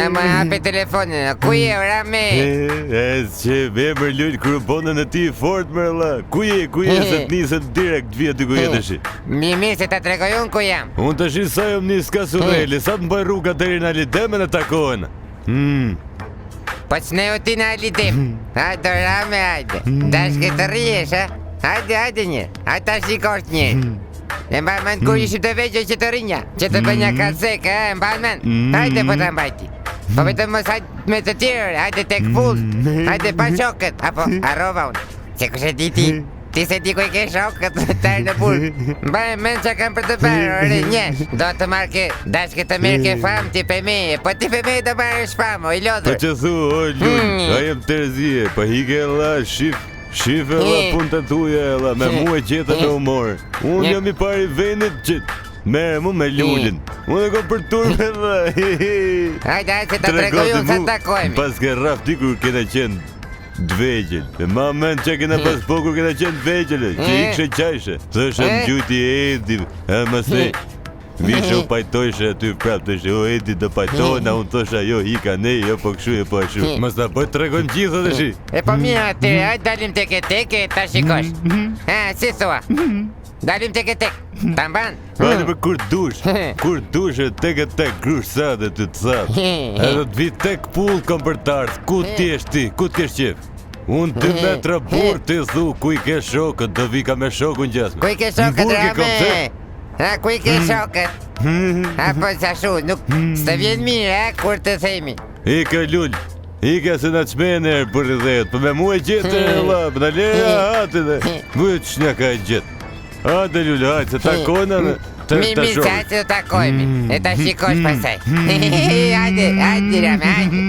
Më hapi telefonin, ku je Rami? Që emër lull kërëponën e ti fort mërla. Ku je se të nisën direkt vje të ku jetëshi. Mimi se ta tregoj unë ku jam. Unë të shi sa jom një s'ka surreli, sa të mbaj rruga të rinë alideme në takohen. Po që ne u ti në alidim. Hajde Rami, hajde. Dashke të rrijesh, ha? Hajde një, hajde ta shikosh një. E mba mend kur ishim të vegjë që të rinja, që të bënja kalseka, e mba mend. Hajde po të mbajti. Po vetëm mos hajde me të tjerë, hajde tek full, hajde pa shokët, apo arrova unë. Se kushe di ti se di ku i ke shokët tërë në burë. Mbaj mend që kam për të parë, ore njesh. Do të marke, dashke të mirë ke famë ti pe me, po ti pe me do marrësh famë, o i lodhër. Po që thu, o lull, a jem Terzije, po hike la Shifë e la pun të tuja e la, me mu e qeta në humor. Unë jam i pari venit që mere mu me lullin. Unë e kom për turme la. Hajde, se ta tregoj unë sa takojmi. Pas ke raf ti kur kena qenë dvegjel. E ma men që kena pas po kur kena qenë dvegjel, që i kështë qajshe. Thëshë më gjujti e Edi, e më se vishe u pajtojshe aty prap të shë, o Edi do pajtojna, unë thosha jo hika ne, jo po këshu e po ashu. Mës ta bëjt të regon gjithë dhe shi. E po mija atyre, hajtë dalim teke ta shikosh. Si thua? Dalim teke ta mban? Hajde për kur dush e teke grush sa dhe të të thap. Edhe të vit tek pull kom për tartë, ku t'jesh ti, ku t'jesh qef? Unë 2 metra burë ti thu, ku i ke shokët, do vika me shokën gjasme. Ku i ke shokët, Rame? Ku i ke shokët? Apo sa shu, nuk së vjen mirë, kur të themi. Ika lull, ika se në qmene e për rrëdhet, për me mu e gjithë e lapë, në le hati dhe, vëtë që një ka e gjithë. Hajde lull, hajde, se takojnë në të shokët. Mi sa që të takojmi, e ta shikosh pasaj. Hajde, Rame, hajde.